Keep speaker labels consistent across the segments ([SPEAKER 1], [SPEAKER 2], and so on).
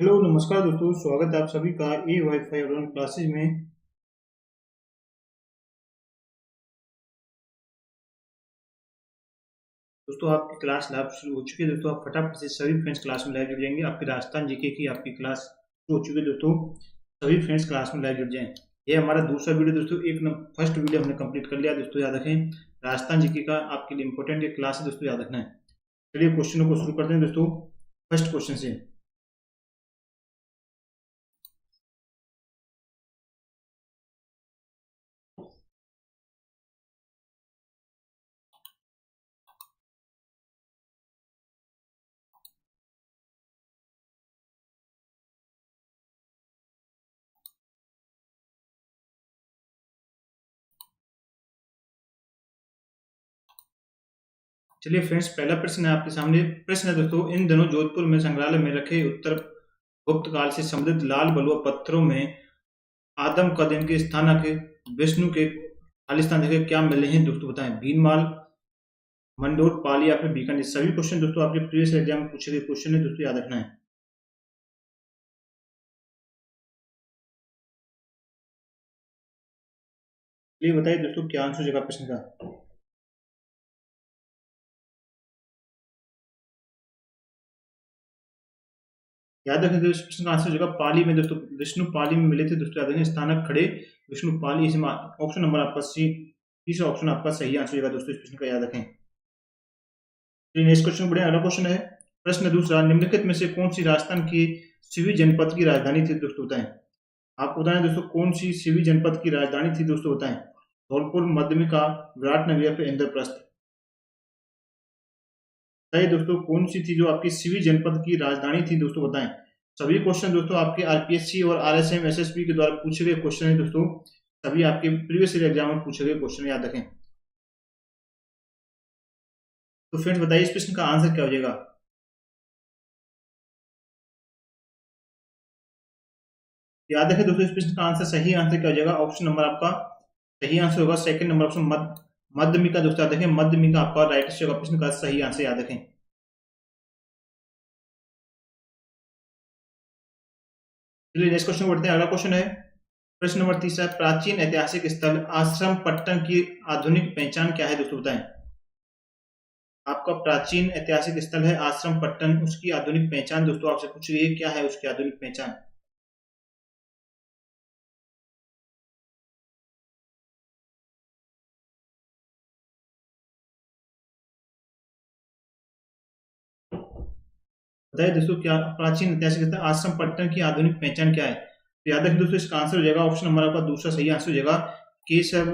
[SPEAKER 1] Hello नमस्कार दोस्तों, स्वागत है आप सभी का ए वाईफाई ऑनलाइन क्लासेज में। दोस्तों आपकी क्लास लाइव शुरू हो चुकी है। दोस्तों आप फटाफट से सभी फ्रेंड्स क्लास में लाइव जुड़ जाएंगे। आपकी राजस्थान जीके की आपकी क्लास शुरू हो चुकी है। दोस्तों सभी फ्रेंड्स क्लास में लाइव जुड़ जाएं। ये हमारा दूसरा वीडियो दोस्तों। फर्स्ट वीडियो हमने कंप्लीट कर लिया। दोस्तों याद रखें, राजस्थान जीके का आपके लिए इंपॉर्टेंट एक क्लास है। दोस्तों याद रखना है। चलिए क्वेश्चनों को शुरू करते हैं दोस्तों, फर्स्ट क्वेश्चन से। चलिए फ्रेंड्स, पहला प्रश्न है आपके सामने। प्रश्न है दोस्तों, इन दिनों जोधपुर में संग्रहालय में रखे उत्तर गुप्त काल से समृद्ध लाल बलुआ पत्थरों में आदम का दिन के स्थानक विष्णु के खालिस्तान देखे क्या मिले हैं दोस्तों, बताएं। भीनमाल, मंडोर, पाली या फिर बीकानेर। सभी क्वेश्चन दोस्तों आपके प्रीवियस एग्जाम में पूछे गए क्वेश्चन है। दोस्तों याद रखना है। ये बताइए दोस्तों क्या आंसर जगह प्रश्न का। याद रखें दोस्तों, इस प्रश्न का आंसर जगह पाली में दोस्तों, विष्णु पाली में मिले थे। दोस्तों याद रखें, स्थानक खड़े विष्णु पाली। इसमें ऑप्शन नंबर आपका सी, तीसरा ऑप्शन आपका सही आंसर जगह दोस्तों, इस प्रश्न का याद रखें। नेक्स्ट क्वेश्चन बढ़िया। अगला क्वेश्चन है, प्रश्न दूसरा, निम्नलिखित में से कौन सी राजस्थान की सिवी जनपद की राजधानी थी दोस्तों, बताएं। आपको बताएं दोस्तों, कौन सी सिवी जनपद की राजधानी थी दोस्तों, बताएं। धौलपुर, मध्यमिका, विराटनगर या फिर इंद्रप्रस्थ। बताइए दोस्तों, कौन सी थी जो आपकी सिवी जनपद की राजधानी थी दोस्तों, बताएं। सभी क्वेश्चन दोस्तों आपके आरपीएससी और आरएसएम एसएसबी के द्वारा पूछे गए क्वेश्चन है दोस्तों। सभी आपके प्रीवियस ईयर एग्जाम में पूछे गए क्वेश्चन, याद रखें। तो फ्रेंड्स बताइए इस प्रश्न का आंसर क्या हो जाएगा। याद रखें दोस्तों, इस प्रश्न का आंसर, सही आंसर क्या हो जाएगा। ऑप्शन नंबर आपका सही आंसर होगा सेकंड नंबर ऑप्शन मध्यमिका। दोस्तों याद रखें, मध्यमिका आपका राइट से होगा। प्रश्न का सही आंसर याद रखें। चलिए नेक्स्ट क्वेश्चन बढ़ते हैं। अगला क्वेश्चन है, प्रश्न नंबर तीसरा, प्राचीन ऐतिहासिक स्थल आश्रम पट्टन की आधुनिक पहचान क्या है दोस्तों, बताएं। आपका प्राचीन ऐतिहासिक स्थल है आश्रम पट्टन, उसकी आधुनिक पहचान दोस्तों आपसे पूछ रही है, क्या है उसकी आधुनिक पहचान। बताइए दोस्तों, क्या प्राचीन ऐतिहासिक स्थल आश्रम पट्टन की आधुनिक पहचान क्या है। तो याद रखें दोस्तों, इसका आंसर हो जाएगा ऑप्शन नंबर आपका दूसरा सही आंसर हो जाएगा, केशव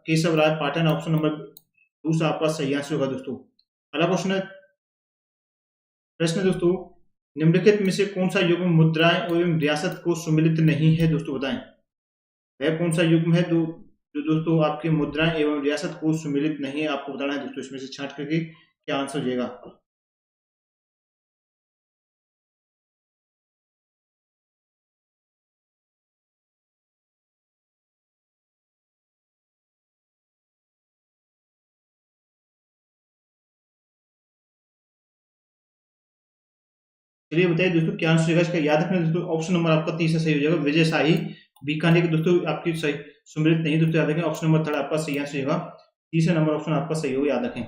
[SPEAKER 1] केशव राय पाटन। ऑप्शन नंबर दूसरा आपका सही आंसर होगा दोस्तों। अगला क्वेश्चन है, प्रश्न दोस्तों, निम्नलिखित में से कौन सा युग्म मुद्राएं एवं रियासत को सुमिलित नहीं है दोस्तों, बताएं। वह कौन सा युग्म है जो दोस्तों आपके मुद्राएं एवं रियासत को सुमिलित नहीं है, आपको बताना है दोस्तों। इसमें से छांट करके क्या आंसर हो जाएगा। चलिए बताइए दोस्तों क्या आंसर होगा इसका। याद रखना दोस्तों, ऑप्शन नंबर आपका तीसरा सही हो जाएगा, विजय शाही बीकानेर दोस्तों आपकी सही सुमिलित नहीं दोस्तों, याद रखें। ऑप्शन नंबर थर्ड आपका सही आंसर होगा, तीसरा नंबर ऑप्शन आपका सही होगा, याद रखें।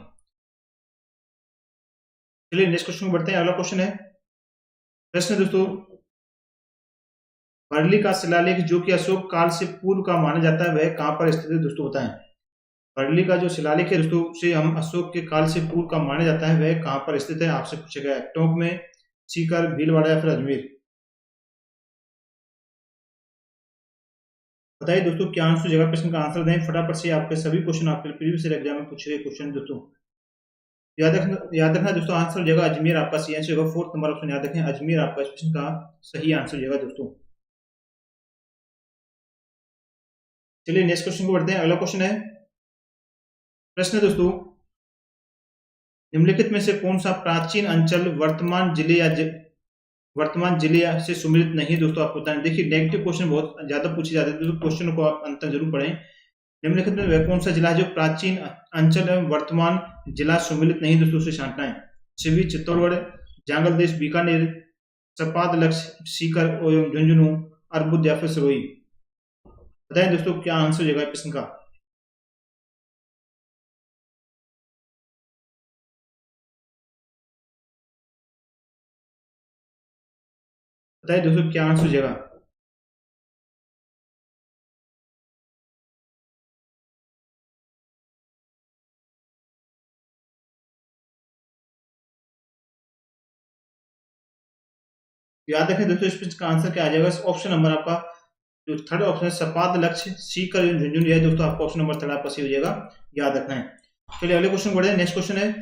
[SPEAKER 1] चलिए नेक्स्ट क्वेश्चन बढ़ते हैं। अगला क्वेश्चन है, प्रश्न दोस्तों, वर्ली का शिलालेख जो कि अशोक काल से पूर्व का माना जाता है, वह कहां पर स्थित है दोस्तों, बताएं। वर्ली का जो शिलालेख है दोस्तों, उसे हम अशोक के काल से पूर्व का माना जाता है, वह कहां पर स्थित है, आपसे पूछेगा। टोंक में, सीकर, भीलवाड़ा या फिर अजमेर। बताइए दोस्तों क्या आंसर जगह प्रश्न का आंसर दें फटाफट से। आपके सभी क्वेश्चन आपके प्रीवियस एग्जाम में पूछे गए क्वेश्चन दोस्तों। याद रखना दोस्तों, आंसर हो जाएगा अजमेर, आपका सही आंसर होगा। फोर्थ नंबर ऑप्शन याद रखें, अजमेर आपका इस प्रश्न का सही आंसर हो जाएगा दोस्तों। चलिए नेक्स्ट क्वेश्चन को बढ़ते हैं। अगला क्वेश्चन है, प्रश्न दोस्तों, निम्नलिखित में से कौन सा प्राचीन अंचल वर्तमान जिले से सुमिलित नहीं दोस्तों, आपको बताएं। देखिए नेगेटिव क्वेश्चन बहुत ज्यादा पूछे जाते हैं दोस्तों, क्वेश्चन को आप अंत तक जरूर पढ़ें। निम्नलिखित में वह कौन सा जिला है जो प्राचीन अंचल एवं वर्तमान जिला सुमिलित नहीं दोस्तों, उसे छांटना है। सिवनी, चित्तौड़गढ़, जंगल देश, बीकानेर सपाद लक्ष्य, सीकर एवं झुंझुनू, अर्बुद या फिर सिरोही। बताएं दोस्तों क्या आंसर हो जाएगा प्रश्न का। बताइए दोस्तों क्या आंसर हो जाएगा। याद रखें दोस्तों इस प्रश्न का आंसर क्या आ जाएगा। ऑप्शन नंबर आपका जो थर्ड ऑप्शन है सपाद लक्ष्य, सीकर एवं झुंझुनू, यह दोस्तों आपका ऑप्शन नंबर थर्ड आपका सही हो जाएगा, याद रखना है। चलिए अगले क्वेश्चन बढ़े। नेक्स्ट क्वेश्चन है,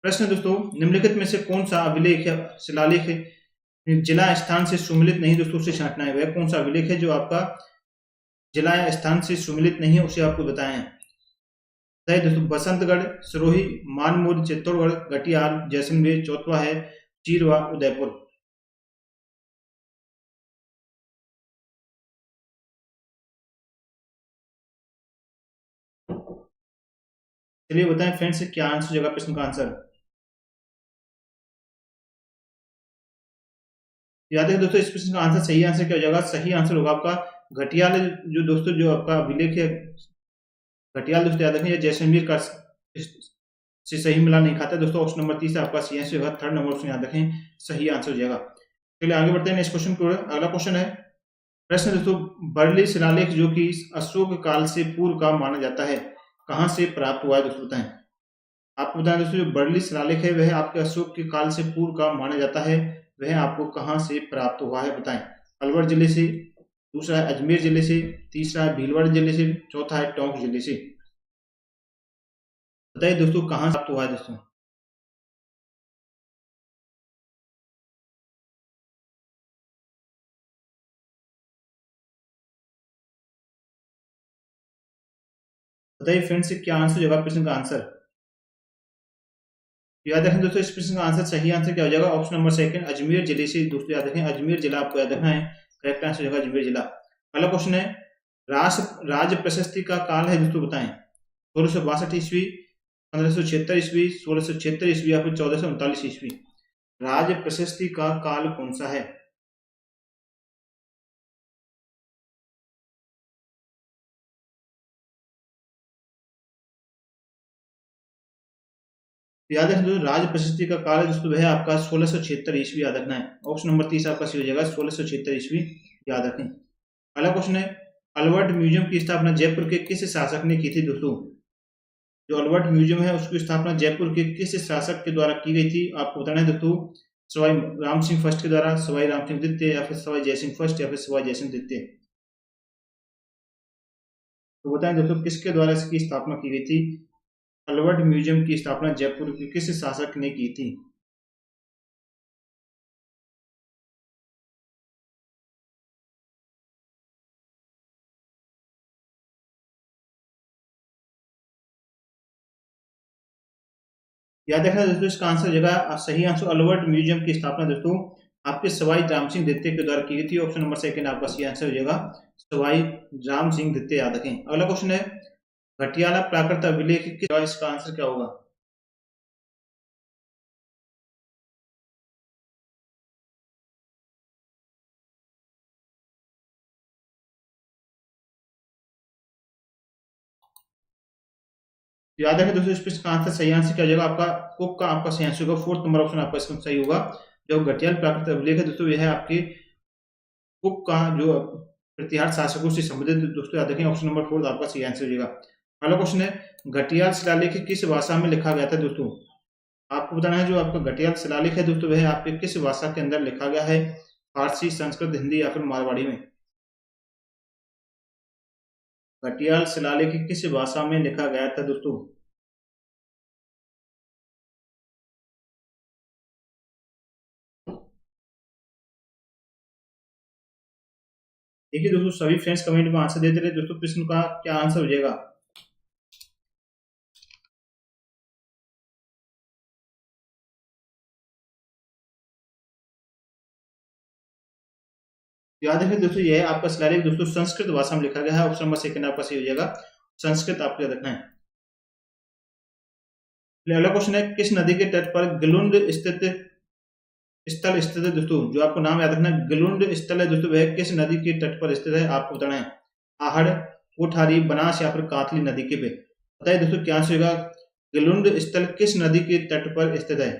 [SPEAKER 1] प्रश्न दोस्तों, निम्नलिखित में से कौन सा अभिलेख या शिलालेख जिला स्थान से सुमिलित नहीं, दोस्तों उसे छांटना है। वह कौन सा अभिलेख है जो आपका जिला या स्थान से सुमिलित नहीं है, उसे आपको बताएं। बताइए दोस्तों, बसंतगढ़, सिरोही, मानमूद, चित्तौड़गढ़, घटियाल, जैसलमेर, चौथवा है चीरवा, उदयपुर। चलिए बताएं फ्रेंड्स क्या आंसर जगह प्रश्न का आंसर। याद है दोस्तों इस प्रश्न का आंसर, सही आंसर क्या हो जाएगा। सही आंसर होगा आपका घटियाल, जो दोस्तों जो आपका अभिलेख है घटियाल दोस्तों याद रखें, जैसलमेर का से सही मिला नहीं खाता दोस्तों। ऑप्शन नंबर 30 आपका सी आंसर होगा। थर्ड नंबर ऑप्शन याद रखें, सही आंसर हो जाएगा। चलिए आगे बढ़ते हैं नेक्स्ट क्वेश्चन को। अगला क्वेश्चन है, प्रश्न दोस्तों, बर्ली शिलालेख जो कि अशोक काल से पूर्व का माना जाता है, कहां से प्राप्त हुआ है दोस्तों बताएं। आपको बताएं दोस्तों, जो बर्ली शिलालेख है वह आपके अशोक के काल से पूर्व का माना जाता है, वह आपको कहां से प्राप्त हुआ है बताएं। अलवर जिले से, दूसरा है अजमेर जिले से, तीसरा है भीलवाड़ा जिले से, चौथा है टोंक जिले से। बताइए दोस्तों कहां से प्राप्त हुआ है दोस्तों। बताइए फ्रेंड्स क्या आंसर होगा प्रश्न का आंसर। याद रखें दोस्तों इस प्रश्न का आंसर, सही आंसर क्या हो जाएगा। ऑप्शन नंबर सेकंड अजमेर जिले से दोस्तों याद रखें, अजमेर जिला आपको याद रखना है, करेक्ट आंसर हो जाएगा अजमेर जिला। अगला क्वेश्चन है, राज प्रशस्ति का काल है दोस्तों बताएं। 1662 ईस्वी, 1576 ईस्वी, 1676 ईस्वी या फिर 1439 ईस्वी। राज प्रशस्ति का काल कौन सा है। याद रखें दोस्तों राज प्रशस्ति का काल है दोस्तों वह आपका 1676 ईस्वी, याद रखना है। ऑप्शन नंबर 30 आपका सही हो जाएगा, 1676 ईस्वी, याद रखें। अगला क्वेश्चन है, अल्बर्ट म्यूजियम की स्थापना जयपुर के किस शासक ने की थी दोस्तों। जो अल्बर्ट म्यूजियम है उसकी स्थापना जयपुर के किस शासक के द्वारा की गई थी, आपको बताना है दोस्तों। सवाई राम सिंह फर्स्ट के द्वारा, सवाई राम सिंह द्वितीय, या फिर सवाई जयसिंह फर्स्ट, या फिर सवाई जयसिंह द्वितीय। तो बताएं दोस्तों किसके द्वारा इसकी स्थापना की गई थी। अल्बर्ट म्यूजियम की स्थापना जयपुर के किस शासक ने की थी। याद रखना दोस्तों इसका आंसर जगह सही आंसर अल्बर्ट म्यूजियम की स्थापना दोस्तों आपके सवाई राम सिंह द्वितीय के द्वारा की गई थी। ऑप्शन नंबर सेकंड आपका सही आंसर हो जाएगा, सवाई राम सिंह द्वितीय, याद रखें। अगला क्वेश्चन है, घटियाला प्राकृत अभिलेख इसका आंसर क्या होगा। याद रखें दोस्तों इस प्रश्न का आंसर, सही आंसर क्या हो जाएगा आपका कुक का आपका सही आंसर होगा। फोर्थ नंबर ऑप्शन आपका इसका सही होगा। जो घटियाल प्राकृत अभिलेख है दोस्तों यह है आपके कुक का जो प्रतिहार शासकों से संबंधित दोस्तों, याद रखें। ऑप्शन नंबर 4 आपका सही आंसर हो जाएगा। अगला क्वेश्चन है, घटियाल शिलालेख किस भाषा में लिखा गया था दोस्तों। आपको बताना है जो आपका घटियाल शिलालेख है दोस्तों वह आपके किस भाषा के अंदर लिखा गया है। फारसी, संस्कृत, हिंदी या फिर मारवाड़ी में। घटियाल शिलालेख किस भाषा में लिखा गया था दोस्तों। देखिए दोस्तों सभी फ्रेंड्स कमेंट में आंसर देते रहे दोस्तों, प्रश्न का क्या आंसर हो जाएगा। याद रखें दोस्तों यह आपका शिलालेख दोस्तों संस्कृत भाषा में लिखा गया है। ऑप्शन नंबर सेकंड आपका सही हो जाएगा, संस्कृत आपको याद रखना है। अगला क्वेश्चन है, किस नदी के तट पर गिलुंड स्थित स्थल स्थित है दोस्तों, जो आपको नाम याद रखना है, गिलुंड स्थल है दोस्तों, वह किस नदी के तट पर स्थित है आपको बताना है। आहड़, कोठारी, बनास या फिर कातली नदी के पे। बताइए दोस्तों क्या आंसर होगा, गिलुंड स्थल किस नदी के तट पर स्थित है।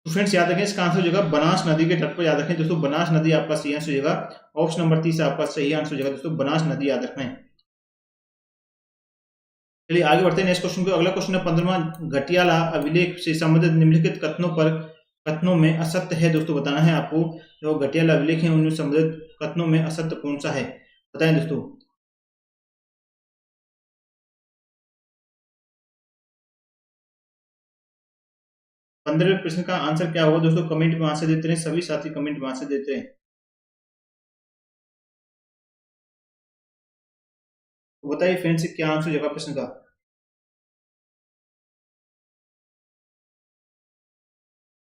[SPEAKER 1] तो फ्रेंड्स याद रखें इसका आंसर हो जाएगा बनास नदी के तट पर, याद रखें दोस्तों बनास नदी आपका सही आंसर हो जाएगा। ऑप्शन नंबर 30 आपका सही आंसर हो जाएगा दोस्तों, बनास नदी याद रखना है। चलिए आगे बढ़ते हैं नेक्स्ट क्वेश्चन को। अगला क्वेश्चन है 15वां, घटियाला अभिलेख से संबंधित निम्नलिखित कथनों में असत्य है दोस्तों, बताना है आपको। जो घटियाला अभिलेख है उनमें संबंधित कथनों में असत्य कौन सा है, बताएं दोस्तों। 15वें प्रश्न का आंसर क्या होगा दोस्तों, कमेंट में आंसर देते रहे, सभी साथी कमेंट में आंसर देते हैं। तो बताइए फ्रेंड्स क्या आंसर होगा प्रश्न का।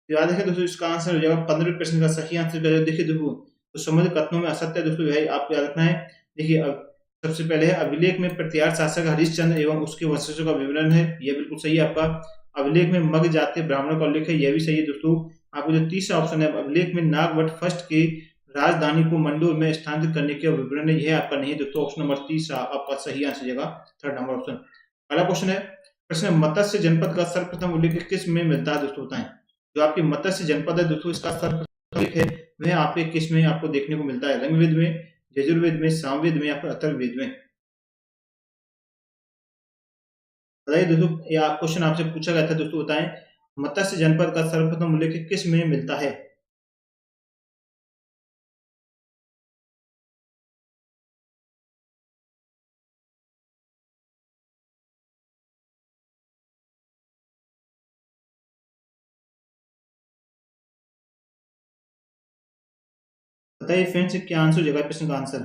[SPEAKER 1] तो याद रखिए दोस्तों इसका आंसर हो जाएगा 15वें प्रश्न का सही आंसर क्या है। देखिए देखो, तो संबंधित कथनों में असत्य है दोस्तों, यही आपको याद रखना है। देखिए अब सबसे पहले है अभिलेख में प्रत्यार शासक हरिश्चंद्र एवं उसके वंशजों का विवरण है, यह बिल्कुल सही है आपका। अभिलेख में मग जातीय ब्राह्मणों का उल्लेख है, यह भी सही है दोस्तों। आपको जो तीसरा ऑप्शन है, अभिलेख में नागवट फर्स्ट की राजधानी को मंडोर में स्थानांतरित करने के विवरण है, यह आपका नहीं है दोस्तों। ऑप्शन नंबर तीसरा आपका सही आंसर हो जाएगा, थर्ड नंबर ऑप्शन। अगला क्वेश्चन है, प्रश्न मत्स्य जनपद का सर्वप्रथम उल्लेख किस में मिलता है दोस्तों, बताएं। जो आपकी मत्स्य जनपद है दोस्तों, इसका सर्वप्रथम उल्लेख है वह आपके किस में आपको देखने को मिलता है, रंगवेद में, यजुर्वेद में, सामवेद में या फिर अथर्ववेद में। बताइए दोस्तों, यह क्वेश्चन आपसे पूछा गया था दोस्तों, बताएं मत्स्य जनपद का सर्वप्रथम उल्लेख किस में मिलता है। बताइए फ्रेंड्स क्या आंसर हो जाएगा प्रश्न का आंसर।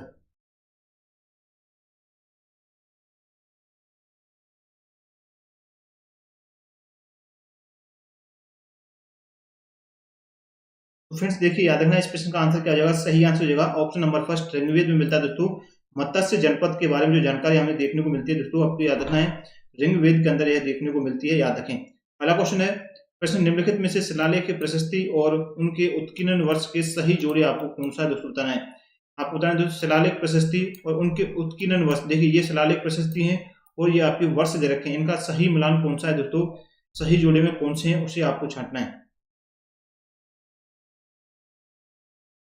[SPEAKER 1] तो फ्रेंड्स देखिए याद रखना इस प्रश्न का आंसर क्या हो जाएगा, सही आंसर हो जाएगा ऑप्शन नंबर फर्स्ट, ऋग्वेद में मिलता है दोस्तों। मत्स्य जनपद के बारे में जो जानकारी हमें देखने को मिलती है दोस्तों, आपको याद रखना है ऋग्वेद के अंदर यह देखने को मिलती है, याद रखें। अगला क्वेश्चन है, प्रश्न निम्नलिखित में से शिलालेख की प्रशस्ति और उनके उत्कीर्णन वर्ष के सही जोड़े आपको कौन सा है दोस्तों, बताना है। आपको बताना है दोस्तों शिलालेख प्रशस्ति और उनके उत्कीर्णन वर्ष, देखिए ये शिलालेख प्रशस्ति है और ये आपके वर्ष दे रखे हैं, इनका सही मिलान कौन सा है दोस्तों, सही जोड़े में कौन से हैं उसे आपको छांटना है।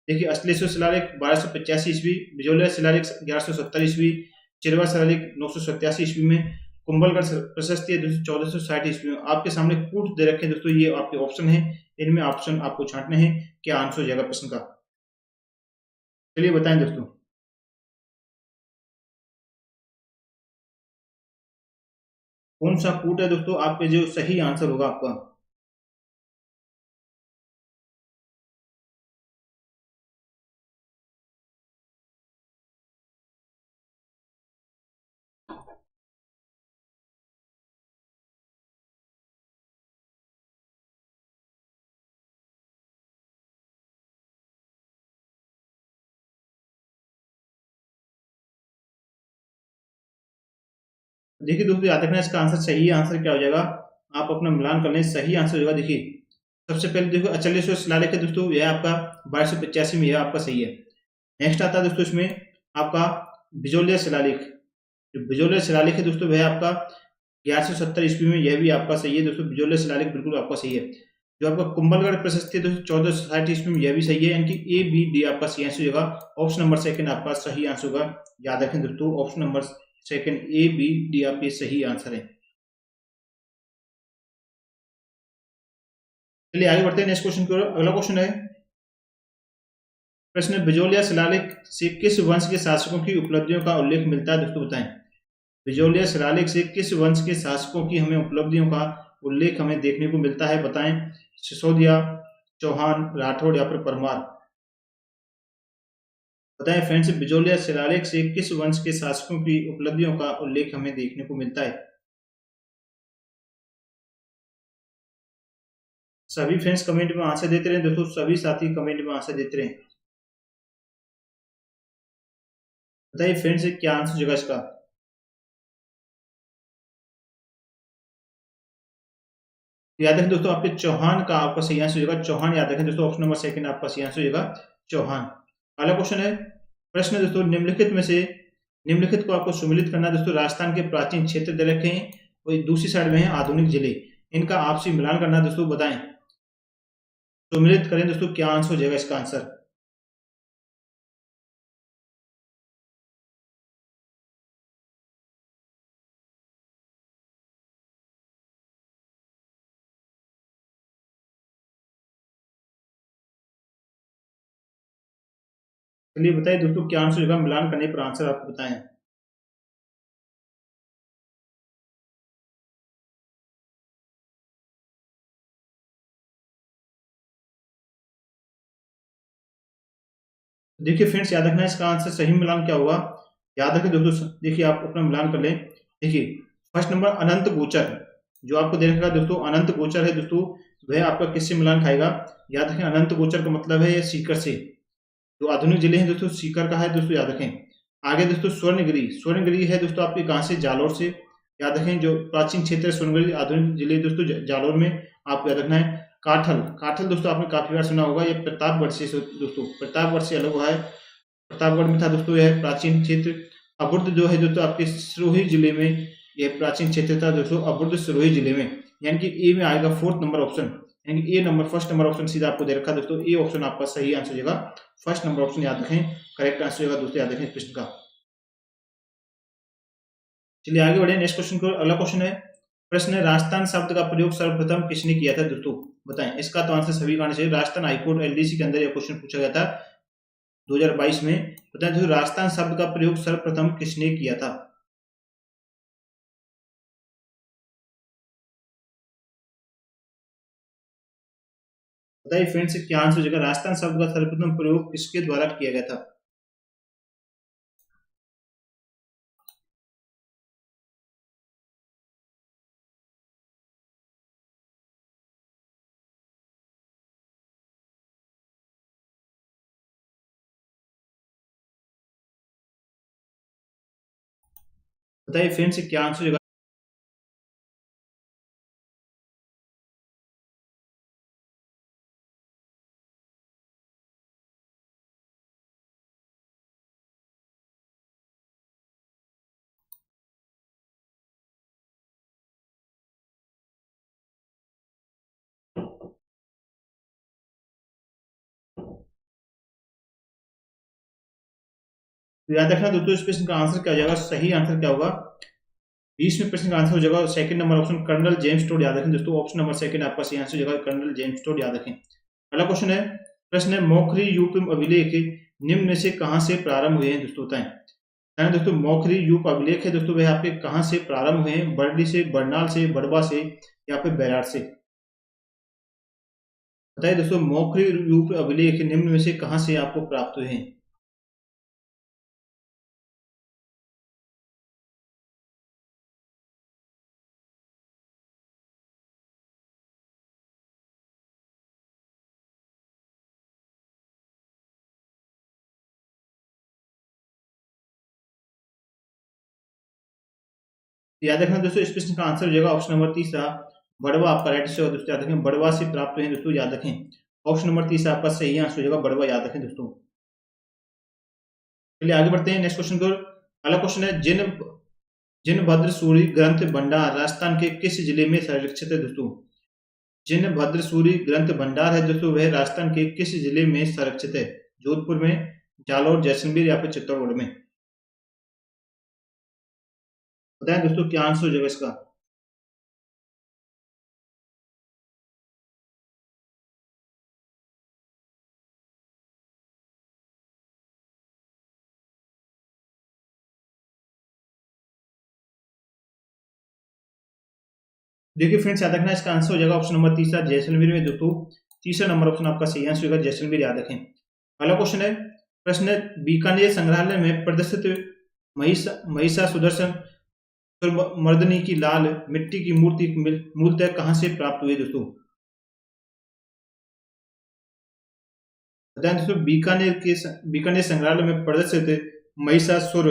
[SPEAKER 1] देखिए अश्लेषित शिलालेख 1285 ईस्वी, बिजोलिया शिलालेख 1170 ईस्वी, चिरवा शिलालेख 987 ईस्वी में, कुंभलगढ़ प्रशस्ति है दोस्तों 1460 ईस्वी में। आपके सामने कूट दे रखे हैं दोस्तों, ये आपके ऑप्शन है, इनमें ऑप्शन आपको छांटने हैं, क्या आंसर हो जाएगा प्रश्न का। चलिए बताएं दोस्तों। कौन सा कूट है दोस्तों आपके जो सही आंसर होगा आपका। देखिए दोस्तों याद रखना इसका आंसर, सही आंसर क्या हो जाएगा, आप अपना मिलान कर लें, सही आंसर होगा। देखिए सबसे पहले देखो अचलेश्वर शिलालेख है दोस्तों, यह आपका 1285 में, यह आपका सही है। नेक्स्ट आता है दोस्तों इसमें आपका बिजोलिया शिलालेख, जो बिजोलिया शिलालेख है दोस्तों वह आपका 1170 ईस्वी में, यह भी आपका सही है दोस्तों, बिजोलिया शिलालेख बिल्कुल आपका सही है। जो आपका कुंभलगढ़ प्रशस्ति है दोस्तों 1460 ईस्वी में, यह भी सही है, यानी कि ए बी डी आपका सही आंसर होगा। ऑप्शन नंबर सेकंड आपका सही आंसर होगा, याद रखें दोस्तों, option number second A B D आपके सही आंसर है। चलिए आगे बढ़ते हैं नेक्स्ट क्वेश्चन की ओर। अगला क्वेश्चन है, प्रश्न बिजोलिया शिलालेख से किस वंश के शासकों की उपलब्धियों का उल्लेख मिलता है दोस्तों, बताएं। बिजोलिया शिलालेख से किस वंश के शासकों की हमें उपलब्धियों का उल्लेख हमें देखने को मिलता है, बताएं। सिसोदिया, चौहान, राठौड़ या फिर परमार। बताएं फ्रेंड्स बिजोलिया शिलालेख से किस वंश के शासकों की उपलब्धियों का उल्लेख हमें देखने को मिलता है। सभी फ्रेंड्स कमेंट में आंसर देते रहे दोस्तों, सभी साथी कमेंट में आंसर देते रहे। बताइए फ्रेंड्स क्या आंसर होगा इसका। याद रखें दोस्तों, आपके चौहान का आपका सही आंसर हो जाएगा चौहान। याद रखें दोस्तों, ऑप्शन नंबर सेकंड आपका सही आंसर हो जाएगा चौहान। अगला क्वेश्चन है, प्रश्न दोस्तों, निम्नलिखित में से निम्नलिखित को आपको सम्मिलित करना है दोस्तों। राजस्थान के प्राचीन क्षेत्र दे रखे हैं और दूसरी साइड में है आधुनिक जिले, इनका आपसी मिलान करना है दोस्तों, बताएं। सम्मिलित करें दोस्तों, क्या आंसर हो जाएगा इसका आंसर। चलिए बताइए दोस्तों, क्या आंसर होगा, मिलान करने पर आंसर आपको बताएं। देखिए फ्रेंड्स, याद रखना इसका आंसर सही मिलान क्या होगा। याद रखें दोस्तों, देखिए आप अपना मिलान कर लें। देखिए फर्स्ट नंबर अनंत गोचर, जो आपको दे रखा है दोस्तों, अनंत गोचर है दोस्तों, वह आपका किससे मिलान खाएगा। याद रखें, अनंत गोचर का मतलब है सीकर से। जो आधुनिक जिले हैं दोस्तों, सीकर का है दोस्तों, याद रखें। आगे दोस्तों स्वर्णगिरी, स्वर्णगिरी है दोस्तों आपके कहाँ से, जालोर से। याद रखें, जो प्राचीन क्षेत्र है स्वर्णगिरी, आधुनिक जिले दोस्तों जालोर में, आपको याद रखना है। काठल, काठल दोस्तों आपने काफी बार सुना होगा, ये प्रतापगढ़ से दोस्तों, प्रतापगढ़ से अलग हुआ है। प्रतापगढ़ में था दोस्तों यह प्राचीन क्षेत्र। अबुर्द जो है दोस्तों आपके सिरोही जिले में, यह प्राचीन क्षेत्र था दोस्तों, अबुर्द सिरोही जिले में। यानी कि ए में आएगा फोर्थ नंबर ऑप्शन, यानी कि ए नंबर, फर्स्ट नंबर ऑप्शन सीधा आपको दे रखा है दोस्तों, ए ऑप्शन आपका सही आंसर हो जाएगा। फर्स्ट नंबर ऑप्शन याद रखें, करेक्ट आंसर होगा दोस्तों, याद रखें इस प्रश्न का। चलिए आगे बढ़े नेक्स्ट क्वेश्चन को। अगला क्वेश्चन है, प्रश्न है, राजस्थान शब्द का प्रयोग सर्वप्रथम किसने किया था दोस्तों, बताएं। इसका तो आंसर सभी का आना चाहिए। राजस्थान हाईकोर्ट एलडीसी के अंदर यह क्वेश्चन पूछा गया था 2022 में। बताएं दोस्तों, राजस्थान शब्द का प्रयोग सर्वप्रथम किसने किया था। बताइए फ्रेंड्स, क्या आंसर हो जाएगा। राजस्थान शब्द का सर्वप्रथम प्रयोग किसके द्वारा किया गया था। बताइए फ्रेंड्स, क्या आंसर हो जाएगा। तो याद रखना दोस्तों, इस प्रश्न का आंसर क्या हो जाएगा, सही आंसर क्या होगा। 20वें प्रश्न का आंसर हो जाएगा second number option, colonel James Tod. याद रखें दोस्तों, ऑप्शन नंबर सेकंड आपका सही आंसर हो जाएगा, कर्नल जेम्स टोड। याद रखें। अगला क्वेश्चन है, प्रश्न है, मौखरी यूप अभिलेख निम्न में से कहां से प्रारंभ हुए हैं दोस्तों, बताएं। यानी दोस्तों, मौखरी यूप अभिलेख है दोस्तों, वह आपके कहां से प्रारंभ हुए हैं, बरडी से, बरनाल से, बड़वा से, या फिर बैराड़ से। बताइए दोस्तों, मौखरी यूप अभिलेख निम्न में से कहां से आपको प्राप्त हुए हैं। तो याद रखना दोस्तों, इस प्रश्न का आंसर हो जाएगा ऑप्शन नंबर तीसरा, बड़वा आपका राइट से। दोस्तों याद रखें, बड़वा से प्राप्त हुए हैं दोस्तों, याद रखें। ऑप्शन नंबर तीसरा आपका सही आंसर हो जाएगा, बड़वा। याद रखें दोस्तों। चलिए आगे बढ़ते हैं नेक्स्ट क्वेश्चन को। अगला क्वेश्चन है, जिनभद्र सूरी ग्रंथ भंडार राजस्थान के किस जिले में संरक्षित है दोस्तों। जिनभद्र सूरी ग्रंथ भंडार है दोस्तों, वह राजस्थान के किस जिले में संरक्षित है। जोधपुर में, जालौर, जैसलमेर, या फिर चित्तौड़गढ़ में। बताएं दोस्तों, क्या आंसर हो जाएगा इसका। देखिए फ्रेंड्स, याद रखना इसका आंसर हो जाएगा ऑप्शन नंबर तीसरा, जैसलमेर में दोस्तों। तीसरा नंबर ऑप्शन आपका सही आंसर होगा, जैसलमेर। याद रखें। अगला क्वेश्चन है, प्रश्न है, बीकानेर संग्रहालय में प्रदर्शित महिषा सुदर्शन मर्दनी की लाल मिट्टी की मूर्ति मूलतः कहां से प्राप्त हुई है दोस्तों। बताएं दोस्तों, बीकानेर संग्रहालय में प्रदर्शित महिषासुर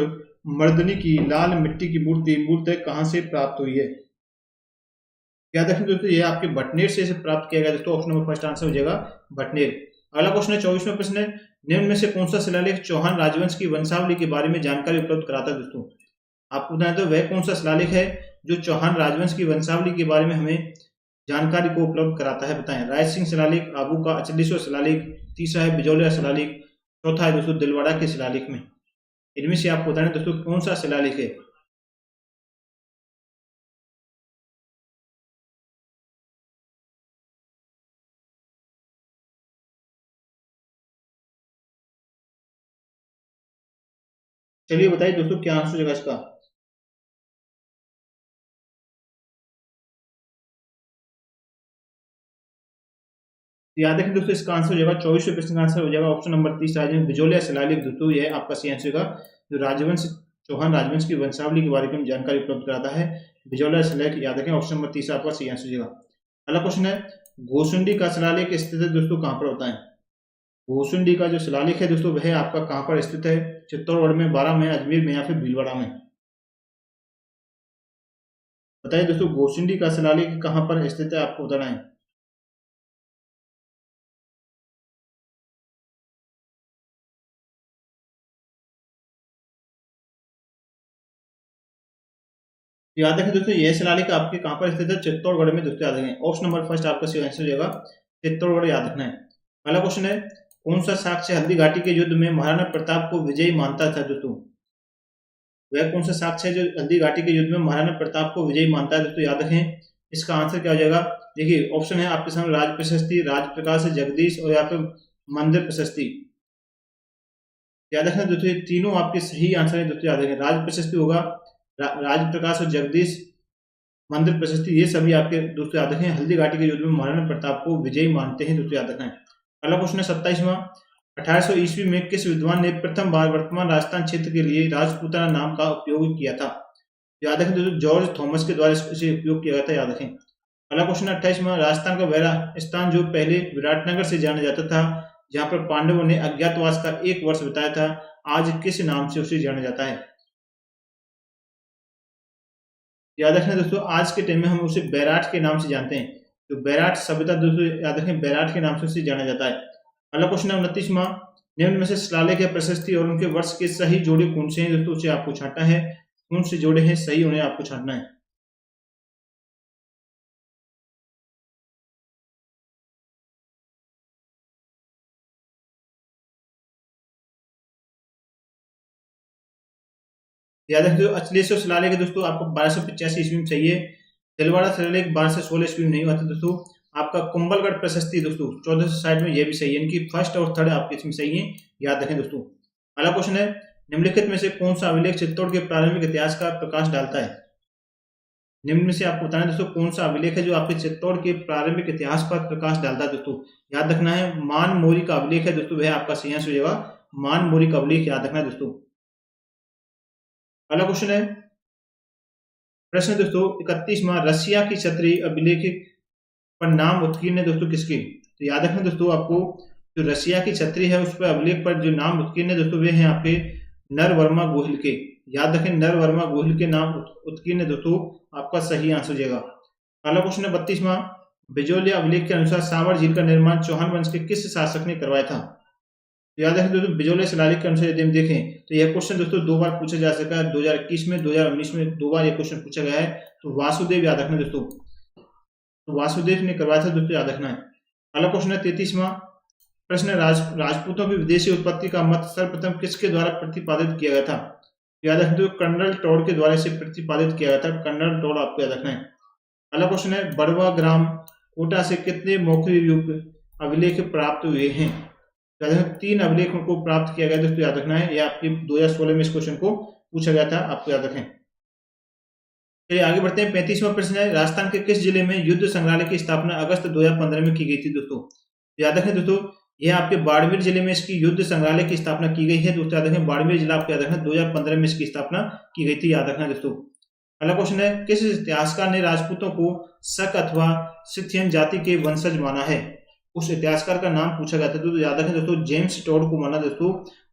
[SPEAKER 1] मर्दनी की लाल मिट्टी की मूर्ति मूलतः कहां से प्राप्त हुई है। याद रखें दोस्तों, ये आपके भटनेर से इसे प्राप्त किया गया दोस्तों। ऑप्शन नंबर फर्स्ट आंसर हो जाएगा भटनेर। अगला क्वेश्चन है 24वां प्रश्न है, निम्न में से कौन सा शिलालेख चौहान राजवंश की वंशावली के बारे में जानकारी उपलब्ध कराता है दोस्तों। आपको बताएं तो वह कौन सा शिलालेख है जो चौहान राजवंश की वंशावली के बारे में हमें जानकारी को उपलब्ध कराता है, बताएं। राय सिंह शिलालेख, आबू का 44वां शिलालेख, तीसरा है बिजौलिया शिलालेख, चौथा है दोस्तों दिलवाड़ा के शिलालेख में। इनमें से आपको बताना दोस्तों कौन सा शिलालेख है। चलिए बताइए दोस्तों क्या आंसर होगा इसका। याद रखें दोस्तों, इसका आंसर हो जाएगा 24वें प्रश्न का आंसर हो जाएगा ऑप्शन नंबर 30 बिजौलिया शिलालेख दोस्तों। यह आपका सही आंसर होगा, जो राजवंश चौहान राजवंश की वंशावली के बारे में जानकारी उपलब्ध कराता है। बिजौलिया शिलालेख याद रखें, ऑप्शन नंबर 30 आपका सही आंसर हो जाएगा। अगला क्वेश्चन है, घोसुंडी का शिलालेख स्थित है दोस्तों कहाँ पर होता है। घोसुंडी का जो शिलालेख है दोस्तों वह आपका कहाँ पर स्थित है, चित्तौड़गढ़ में, बारां में, अजमेर में या फिर भीलवाड़ा में। बताइए दोस्तों घोसुंडी का शिलालेख कहाँ पर स्थित है, आपको बताना है। याद रखें दोस्तों, यह शिलालेख आपके कहाँ पर स्थित है, चित्तौड़गढ़ में दोस्तों। याद रखें, ऑप्शन नंबर फर्स्ट आपका सही आंसर हो जाएगा चित्तौड़गढ़, याद रखना है। अगला क्वेश्चन है, कौन सा साक्ष्य हल्दी घाटी के युद्ध में महाराणा प्रताप को विजयी मानता था दोस्तों। वह कौन सा साक्ष्य है जो हल्दी घाटी के युद्ध में महाराणा प्रताप को विजयी मानता है दोस्तों। याद रखें, इसका आंसर क्या हो जाएगा। देखिए ऑप्शन है आपके सामने, राज प्रशस्ति, राज प्रकाश, जगदीश और या फिर मंदिर प्रशस्ति। याद रखना दोस्तों, ये तीनों आपके सही आंसर है दोस्तों। याद रखें, राज प्रशस्ति होगा, राज प्रकाश और जगदीश, मंदिर प्रशस्ति, ये सभी आपके दोस्तों याद रखें हल्दी घाटी के युद्ध में महाराणा प्रताप को विजयी मानते हैं दोस्तों। याद रखना है। अगला क्वेश्चन है 27वां, 1800 ईस्वी में किस विद्वान ने प्रथम बार वर्तमान राजस्थान क्षेत्र के लिए राजपूताना नाम का उपयोग किया था। याद रखें दोस्तों, जॉर्ज थॉमस के द्वारा इसे उपयोग किया गया था। याद रखें। अगला क्वेश्चन 28वां, राजस्थान का वह स्थान जो पहले विराटनगर से जाना जाता था, जहां पर पांडवों ने अज्ञातवास का 1 वर्ष बिताया था, आज किस नाम से उसे जाना जाता है। याद रखना दोस्तों, आज के टाइम में हम उसे बैराट के नाम से जानते हैं। तो बैराट सभ्यता दोस्तों, याद रखें बैराट के नाम से उसे जाना जाता है। अगला क्वेश्चन है 29वां, निम्न में से शिलालेख या प्रशस्ति और उनके वर्ष के सही जोड़े कौन से हैं दोस्तों, उसे आपको छांटना है। कौन से जोड़े हैं सही, उन्हें आपको छांटना है। याद रखिए, अचलेश्वर शिलालेख है दोस्तों आपको 1285 ईस्वी में चाहिए। दिलवाड़ा शिलालेख 1216 ईस्वी में नहीं हुआ था दोस्तों। आपका कुंभलगढ़ प्रशस्ति दोस्तों 1460 में, यह भी सही है। इनकी फर्स्ट और थर्ड आपके इसमें सही है, याद रखें दोस्तों। अगला क्वेश्चन है, निम्नलिखित में से कौन सा अभिलेख चित्तौड़ के प्रारंभिक इतिहास का प्रकाश डालता है। निम्न में से आपको बताना है दोस्तों कौन सा अभिलेख है जो आपके चित्तौड़ के प्रारंभिक इतिहास पर प्रकाश डालता है दोस्तों। याद रखना है, मान मोरी का अभिलेख है दोस्तों, वह आपका सही आंसर हो जाएगा, मान मोरी का अभिलेख, याद रखना है दोस्तों। अगला क्वेश्चन है, प्रश्न दोस्तों 31वां, रसिया की क्षत्रिय अभिलेख पर नाम उत्कीर्ण है दोस्तों किसके। तो याद रखना दोस्तों, आपको जो रसिया की क्षत्रिय है उस पर अभिलेख पर जो नाम उत्कीर्ण है दोस्तों वे हैं आपके नरवर्मा गोहिल के। याद रखें, नरवर्मा गोहिल के नाम उत्कीर्ण है दोस्तों, आपका सही आंसर हो जाएगा। अगला क्वेश्चन है 32वां, बिजौलिया अभिलेख के अनुसार सांवर झील का निर्माण चौहान वंश के किस शासक ने करवाया था। तो याद रखें दोस्तों, बिजौलिया शिलालेख के अनुसार यदि हम देखें तो यह क्वेश्चन दोस्तों 2 बार पूछा जा सका है, 2021 में, 2019 में 2 बार यह क्वेश्चन पूछा गया है। तो वासुदेव, याद रखना दोस्तों, तो वासुदेव ने करवाया था दोस्तों, याद रखना है। अगला क्वेश्चन है 33वां, प्रश्न, राजपूतों की विदेशी उत्पत्ति का मत सर्वप्रथम किसके द्वारा प्रतिपादित किया गया था। याद रखना दोस्तों, कर्नल टोड के द्वारा इसे प्रतिपादित किया गया था, कर्नल टोड, आपको याद रखना है। अगला क्वेश्चन है, बड़वा ग्राम कोटा से कितने मौखिक युग अभिलेख प्राप्त हुए हैं। 3 अभिलेखों को प्राप्त किया गया दोस्तों, याद रखना है। यह आपके 2016 में इस क्वेश्चन को पूछा गया था, आपको याद रखें। चलिए आगे बढ़ते हैं। 35वां प्रश्न है, राजस्थान के किस जिले में युद्ध संग्रहालय की स्थापना अगस्त 2015 में की गई थी दोस्तों। याद रखें दोस्तों, यह आपके बाड़मेर जिले में इसकी युद्ध संग्रहालय की स्थापना की गई है दोस्तों, याद रखें। बाड़मेर जिला आपको याद रखना, 2015 में इसकी स्थापना की गई थी, याद रखना दोस्तों। अगला क्वेश्चन है, किस इतिहासकार ने राजपूतों को शक अथवा सिथियन जाति के वंशज माना है। उस इतिहासकार का नाम पूछा गया था दोस्तों, याद रखें दोस्तों, जेम्स टोड को माना दोस्तों।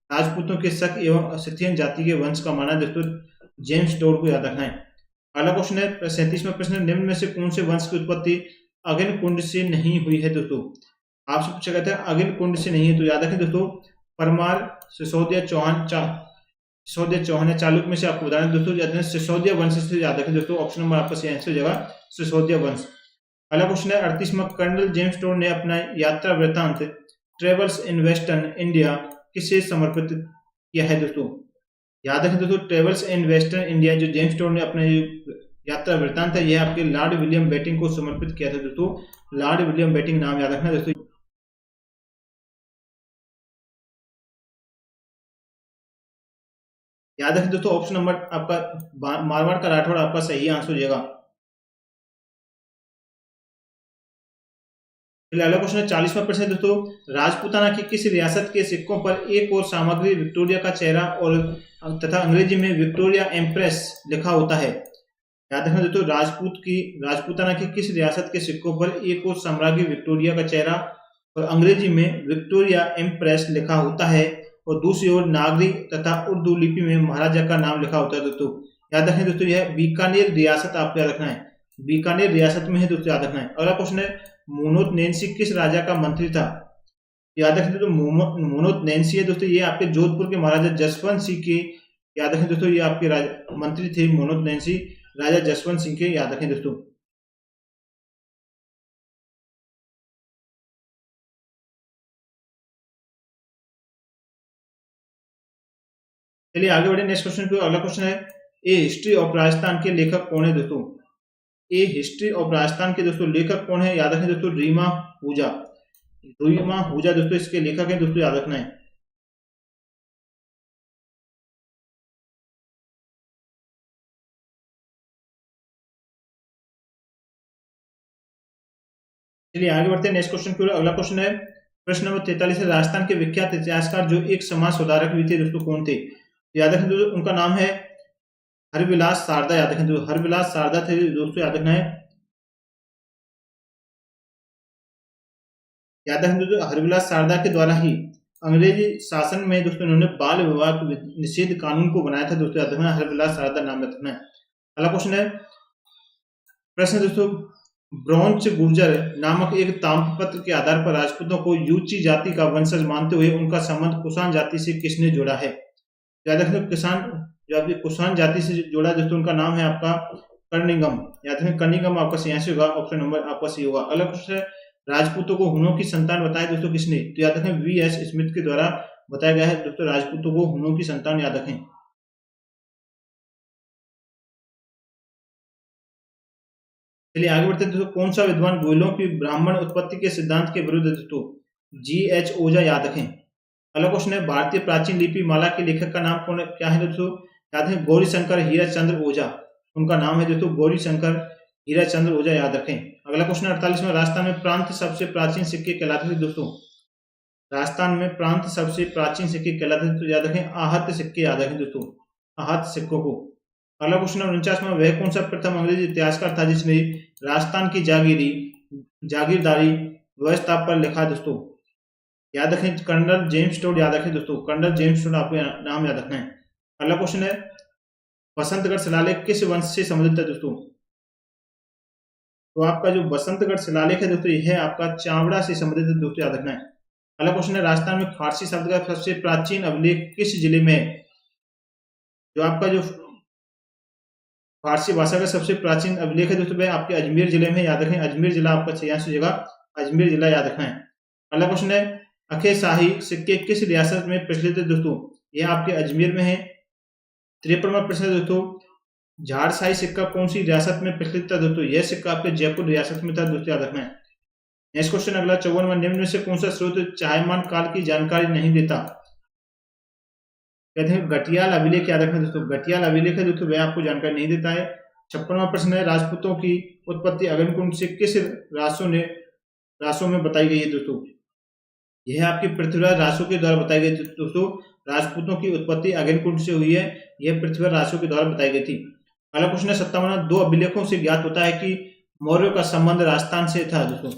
[SPEAKER 1] राजपूतों के शक एवं सिथियन जाति के वंश का माना दोस्तों, जेम्स टोड को याद रखना है। अगला क्वेश्चन है 37वां प्रश्न, निम्न में से कौन से वंश की उत्पत्ति अग्निकुंड से नहीं हुई है दोस्तों? आपसे पूछा गया था अग्निकुंड से नहीं है, तो याद रखें दोस्तों परमार, सिसोदिया, चौहान, सिसोदिया, चौहान या चालुक्य में से आपको बताना है दोस्तों, याद रखें सिसोदिया वंश से याद रखें दोस्तों, ऑप्शन नंबर आपका सही आंसर हो जाएगा सिसोदिया वंश। अगला क्वेश्चन है 38वां, कर्नल जेम्स टोड ने अपना यात्रा वृत्तांत ट्रेवल्स इन वेस्टर्न इंडिया किसे समर्पित किया है दोस्तों? याद रखें दोस्तों ट्रेवल्स इन वेस्टर्न इंडिया जो जेम्स टोड ने अपने यात्रा वृत्तांत है यह आपके लॉर्ड विलियम बेटिंग को समर्पित किया था दोस्तों, लॉर्ड विलियम बेटिंग नाम याद रखना दोस्तों। याद रखें दोस्तों ऑप्शन नंबर आपका मारवाड़ का राठौड़ आपका सही आंसर हो जाएगा। अगला क्वेश्चन है 40वां प्रश्न दोस्तों, राजपूताना की किस रियासत के सिक्कों पर एक और सामग्री विक्टोरिया का चेहरा और तथा अंग्रेजी में विक्टोरिया एम्प्रेस लिखा होता है? याद रखना दोस्तों राजपूताना की किस रियासत के सिक्कों पर एक और साम्राज्य विक्टोरिया का चेहरा और अंग्रेजी में विक्टोरिया एम्प्रेस लिखा होता है और दूसरी ओर नागरी तथा उर्दू लिपि में महाराजा का नाम लिखा होता है दोस्तों? याद रखें दोस्तों यह बीकानेर रियासत आपको याद रखना है, बीकानेर रियासत में है दोस्तों, याद रखना है। अगला क्वेश्चन है मोनोत नेंसी किस राजा का मंत्री था? याद रखें दोस्तों मोनोत नेंसी है दोस्तों, ये आपके जोधपुर के महाराजा जसवंत सिंह के, याद रखें दोस्तों ये आपके मंत्री थे मोनोत नेंसी, राजा जसवंत सिंह के, याद रखें दोस्तों। चलिए आगे बढ़े नेक्स्ट क्वेश्चन पे। अगला क्वेश्चन है ए हिस्ट्री ऑफ राजस्थान के लेखक कौन है दोस्तों? ए हिस्ट्री ऑफ राजस्थान के दोस्तों लेखक कौन है? याद रखें दोस्तों रीमा हुजा, रीमा हुजा दोस्तों इसके लेखक हैं दोस्तों, याद रखना है। चलिए आगे बढ़ते हैं नेक्स्ट क्वेश्चन की ओर। अगला क्वेश्चन है प्रश्न नंबर 43 है, राजस्थान के विख्यात इतिहासकार जो एक समाज सुधारक भी थे दोस्तों कौन थे? याद रखें दोस्तों उनका नाम है हरविलास शारदा, याद रखें दोस्तों हरविलास शारदा थे दोस्तों, याद रखना है। याद रखें दोस्तों हरविलास शारदा के द्वारा ही अंग्रेजी शासन में दोस्तों इन्होंने बाल विवाह निषेध कानून को बनाया था दोस्तों, याद रखना हरविलास शारदा नाम रखना है। अगला क्वेश्चन है प्रश्न दोस्तों, ब्रॉन्च गुर्जर नामक एक ताम्रपत्र के आधार पर राजपूतों को यूची जाति का वंशज मानते हुए उनका संबंध कुषाण जाति से किसने जोड़ा है? याद रखें किसान जो आपकी कुषाण जाति से जोड़ा दोस्तों उनका नाम है आपका कर्णिगम, याद रखें कर्णिगम आपका सही आंसर होगा, ऑप्शन नंबर आपका सही होगा। अगला क्वेश्चन है राजपूतों को हुनों की संतान बताया दोस्तों किसने? तो याद रखें वी.एस. स्मिथ के द्वारा बताया गया है दोस्तों राजपूतों को हुनों की संतान, याद रखें। चलिए आगे बढ़ते हैं दोस्तों, कौन सा विद्वान गोयलों की ब्राह्मण उत्पत्ति के सिद्धांत के विरुद्ध दोस्तों? जी.एच. ओझा, याद रखें। अगला क्वेश्चन है भारतीय प्राचीन लिपि माला के लेखक का नाम कौन है, क्या है दोस्तों? याद रखें गौरी शंकर हीराचंद्र ओझा, उनका नाम है दोस्तों गौरी शंकर हीराचंद्र ओझा, याद रखें। अगला क्वेश्चन 48 में, राजस्थान में प्रांत सबसे प्राचीन सिक्के कहलाते थे दोस्तों? राजस्थान में प्रांत सबसे प्राचीन सिक्के कहलाते थे, तो याद रखें आहत सिक्के, याद रखें दोस्तों आहत सिक्कों को। अगला क्वेश्चन 49 में, वह कौन सा प्रथम अंग्रेजी इतिहासकार था जिसने राजस्थान की जागीरदारी व्यवस्था पर लिखा दोस्तों? याद रखें कर्नल जेम्स टोड, याद रखें दोस्तों कर्नल जेम्स टोड आपको नाम याद रखना है। अगला क्वेश्चन है बसंतगढ़ शिलालेख किस वंश से संबंधित है दोस्तों? तो आपका जो बसंतगढ़ शिलालेख है दोस्तों यह आपका चावड़ा से संबंधित है दोस्तों, याद रखना है। अगला क्वेश्चन है राजस्थान में फारसी शब्द का सबसे प्राचीन अभिलेख किस जिले में है? जो आपका जो फारसी भाषा का सबसे प्राचीन अभिलेख है दोस्तों वह आपके अजमेर जिले में, याद रखें अजमेर जिला आपका सही आंसर हो जाएगा, अजमेर जिला, याद रखना है। अगला क्वेश्चन है अखे शाही सिक्के किस रियासत में प्रचलित है दोस्तों? यह आपके अजमेर में है। 53वां प्रश्न है दोस्तों, झारशाही सिक्का कौन सी रियासत में प्रचलित था दोस्तों? यह सिक्का आपके जयपुर रियासत में था दोस्तों, याद रखना है। नेक्स्ट क्वेश्चन अगला 54वां, निम्न में से कौन सा स्रोत चायमान काल की जानकारी नहीं देता? कहते हैं गटियाल अभिलेख, याद रखना दोस्तों गटियाल अभिलेख है दोस्तों वह आपको जानकारी नहीं देता है। 56वां प्रश्न है राजपूतों की उत्पत्ति अग्निकुंड से किस रासों में बताई गई है दोस्तों? यह आपकी पृथ्वीराज रासों के द्वारा बताई गई थी दोस्तों, राजपूतों की उत्पत्ति अग्निकुंड से हुई है, यह पृथ्वीराज रासों के द्वारा बताई गई थी। अगला क्वेश्चन है 57वां, दो अभिलेखों से ज्ञात होता है कि मौर्यों का संबंध राजस्थान से था दोस्तों।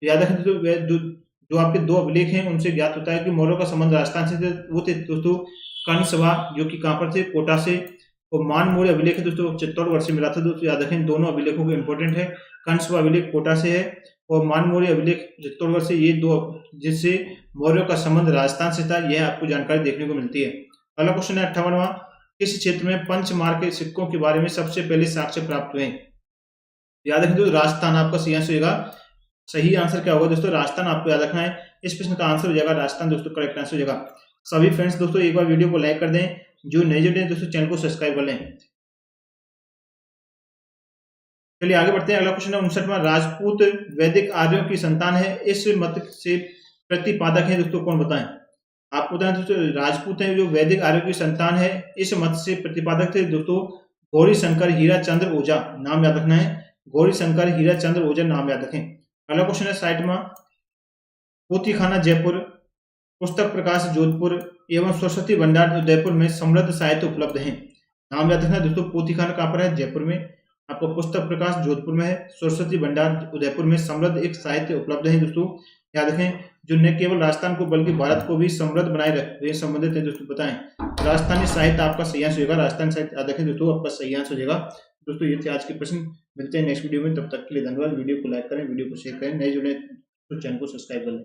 [SPEAKER 1] याद रखें दोस्तों जो आपके दो अभिलेख हैं उनसे ज्ञात होता है कि मौर्यों का संबंध राजस्थान से थे, वो थे दोस्तों कर्ण सभा जो कि कहां पर थे, कोटा से, और मान मौर्य अभिलेख है दोस्तों चित्तौड़गढ़ से मिला था दोस्तों, याद रखें दोनों अभिलेखों को इंपॉर्टेंट है। कंस अभिलेख कोटा से है और मान मौर्य अभिलेख चित्तौड़गढ़ से, ये दो जिससे मौर्यों का संबंध राजस्थान से था, यह आपको जानकारी देखने को मिलती है। अगला क्वेश्चन है 58वां, किस क्षेत्र में पंचमार के सिक्कों के बारे में सबसे पहले साक्ष्य प्राप्त हुए? याद रखें दोस्तों राजस्थान आपका सही आंसर होगा। सही आंसर क्या होगा दोस्तों? राजस्थान आपको याद रखना है। इस प्रश्न का आंसर हो जाएगा राजस्थान दोस्तों, करेक्ट आंसर हो जाएगा। सभी फ्रेंड्स दोस्तों एक बार वीडियो को लाइक कर दें, जो नए जुड़े हैं दोस्तों चैनल को सब्सक्राइब कर लें। चलिए आगे बढ़ते हैं। अगला क्वेश्चन है 59वां, राजपूत वैदिक आर्यों की संतान है, इस मत से प्रतिपादक है दोस्तों कौन? बताएं। आपको बताएं दोस्तों राजपूत है जो वैदिक आर्यों की संतान है, इस मत से प्रतिपादक थे दोस्तों गौरी शंकर हीरा चंद्र ओझा, नाम याद रखना है। गौरी शंकर हीरा चंद्र ओझा नाम याद रखें। अगला क्वेश्चन है 60वां, पोथीखाना जयपुर, पुस्तक प्रकाश जोधपुर एवं सरस्वती भंडार उदयपुर में समृद्ध साहित्य उपलब्ध है, नाम याद रखना दोस्तों। पोथीखाना कहाँ पर है? जयपुर में। आपको पुस्तक प्रकाश जोधपुर में है, सरस्वती भंडार उदयपुर में समृद्ध एक साहित्य उपलब्ध है दोस्तों, याद रखें। जो न केवल राजस्थान को बल्कि भारत को भी समृद्ध बनाए रखने संबंधित है दोस्तों, बताएं। राजस्थानी साहित्य आपका सही आंसर होगा। राजस्थानी साहित्य याद रखें दोस्तों, आपका सही आंसर हो जाएगा। दोस्तों ये थे आज के प्रश्न, मिलते हैं नेक्स्ट वीडियो में, तब तक के लिए धन्यवाद। वीडियो को लाइक करें, वीडियो को शेयर करें, नए जुड़े तो चैनल को सब्सक्राइब कर लें।